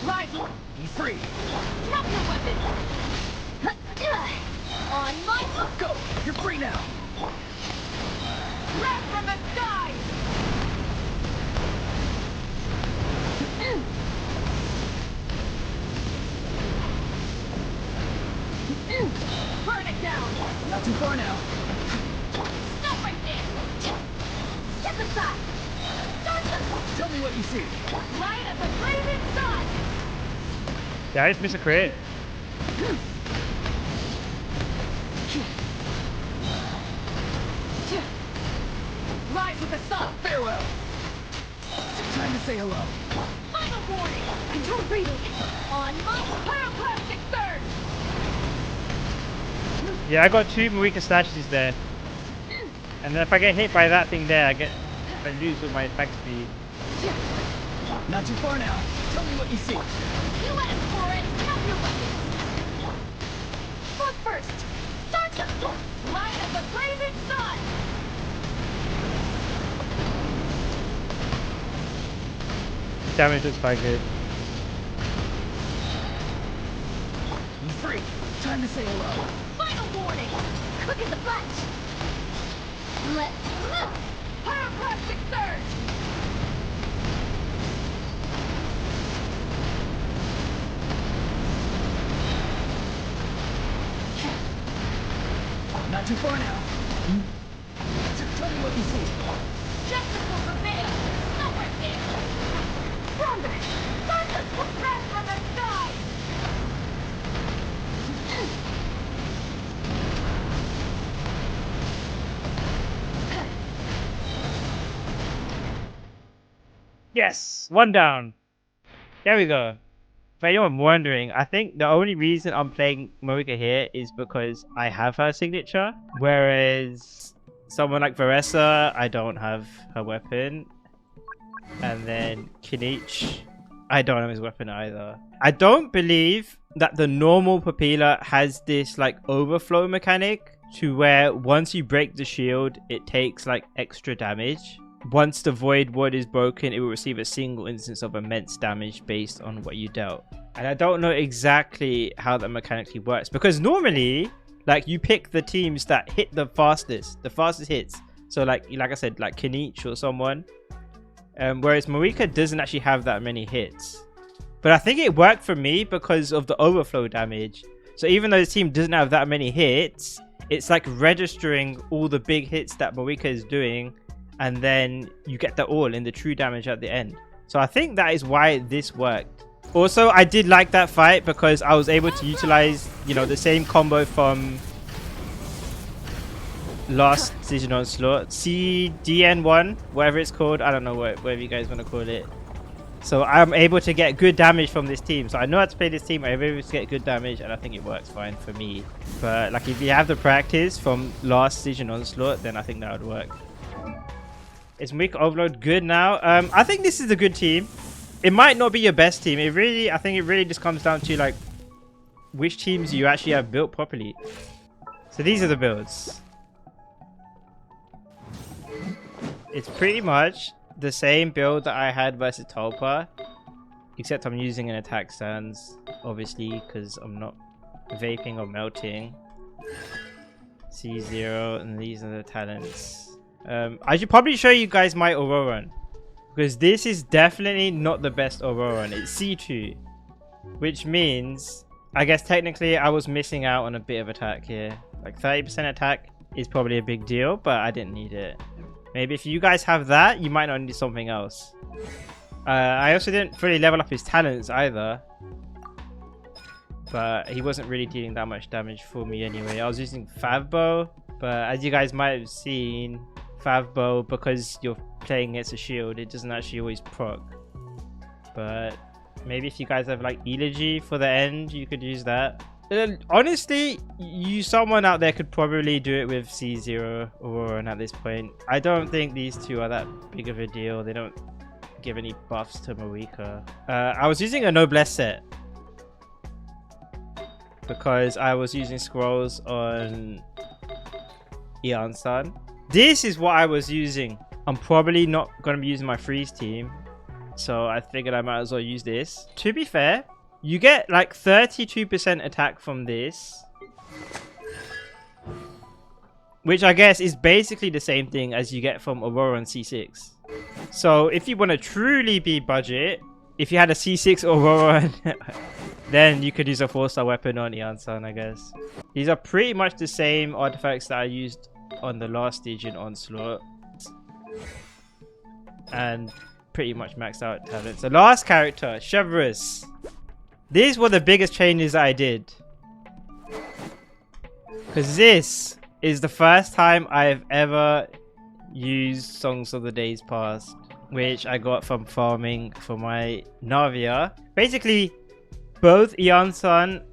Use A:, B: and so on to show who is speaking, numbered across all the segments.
A: Rise! Be free! Drop your weapon! On my... Go! You're free now! Wrath from the skies! Burn it down! Not too far now! Stop right there! Step aside! Tell me what you see! Light of the blazing sun!
B: Yeah, it's Mr. Crit.
A: Rise with the sun!
C: Farewell! Time to say hello.
A: Final warning! Control breathing! On my pyroclastic surge!
B: Yeah, I got 2 Mavuika slashes there. And then if I get hit by that thing there, I lose with my attack speed.
C: Not too far now. Tell me what you see.
A: You asked for it! Drop your weapons! But first, start to light of the blazing sun!
B: Damage was quite good.
C: Be free. Time to say hello.
A: Final warning! Quick as a flash! Let's move! Pyroclastic surge!
C: Not too far now. Tell me what you see.
A: Justice will prevail! Stop right there! Stronger! Thunder! Wrath from the sky!
B: Yes! 1 down. There we go. For anyone wondering, I think the only reason I'm playing Mavuika here is because I have her signature. Whereas someone like Varessa, I don't have her weapon. And then Kinich, I don't have his weapon either. I don't believe that the normal Papilla has this like overflow mechanic to where once you break the shield, it takes like extra damage. Once the void ward is broken, it will receive a single instance of immense damage based on what you dealt. And I don't know exactly how that mechanically works, because normally like you pick the teams that hit the fastest hits. So like I said, like Kinich or someone. Whereas Mavuika doesn't actually have that many hits. But I think it worked for me because of the overflow damage. So even though the team doesn't have that many hits, it's like registering all the big hits that Mavuika is doing, and then you get that all in the true damage at the end. So I think that is why this worked. Also, I did like that fight because I was able to utilize, you know, the same combo from last Stygian Onslaught, CDN1, whatever it's called. I don't know whatever you guys want to call it. So I'm able to get good damage from this team. So I know how to play this team. I'm able to get good damage, and I think it works fine for me. But like if you have the practice from last Stygian Onslaught, then I think that would work. Is Mavuika Overload good now? I think this is a good team. It might not be your best team. I think it really just comes down to like which teams you actually have built properly. So these are the builds. It's pretty much the same build that I had versus Tulpa, except I'm using an attack stance, obviously, because I'm not vaping or melting. C0, and these are the talents. I should probably show you guys my Ororon, because this is definitely not the best Ororon. It's C2, which means I guess technically I was missing out on a bit of attack here. Like 30% attack is probably a big deal, but I didn't need it. Maybe if you guys have that, you might not need something else. I also didn't fully level up his talents either, but he wasn't really dealing that much damage for me anyway. I was using Favbow, but as you guys might have seen, Favbow, because you're playing against a shield, it doesn't actually always proc. But maybe if you guys have like Elegy for the end, you could use that. Honestly, someone out there could probably do it with C0 Ororon at this point. I don't think these two are that big of a deal. They don't give any buffs to Mavuika. I was using a Noblesse set because I was using scrolls on iansan. This is what I was using. I'm probably not going to be using my freeze team. So I figured I might as well use this. To be fair, you get like 32% attack from this, which I guess is basically the same thing as you get from Ororon C6. So if you want to truly be budget, if you had a C6 Ororon, then you could use a 4-star weapon on iansan, I guess. These are pretty much the same artifacts that I used on the last Stygian Onslaught. And pretty much maxed out talents. The last character, Chevreuse. These were the biggest changes I did. Because this is the first time I've ever used Songs of the Days Past, which I got from farming for my Navia. Basically, both iansan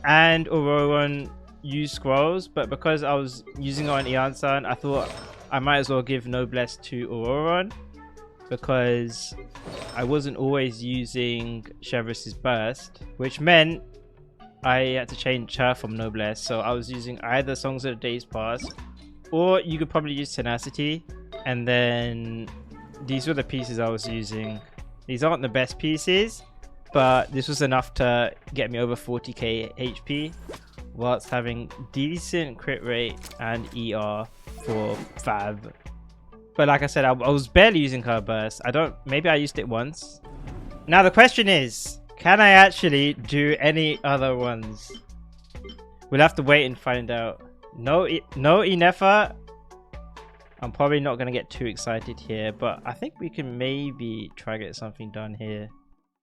B: and Ororon use scrolls, but because I was using it on iansan, I thought I might as well give Noblesse to Ororon, because I wasn't always using Chevreuse's burst, which meant I had to change her from Noblesse. So I was using either Songs of the Days Past, or you could probably use Tenacity. And then these were the pieces I was using. These aren't the best pieces, but this was enough to get me over 40k HP whilst having decent crit rate and ER for Fab. But like I said, I was barely using her burst. Maybe I used it once. Now the question is, can I actually do any other ones? We'll have to wait and find out. No Inefa. I'm probably not going to get too excited here, but I think we can maybe try to get something done here.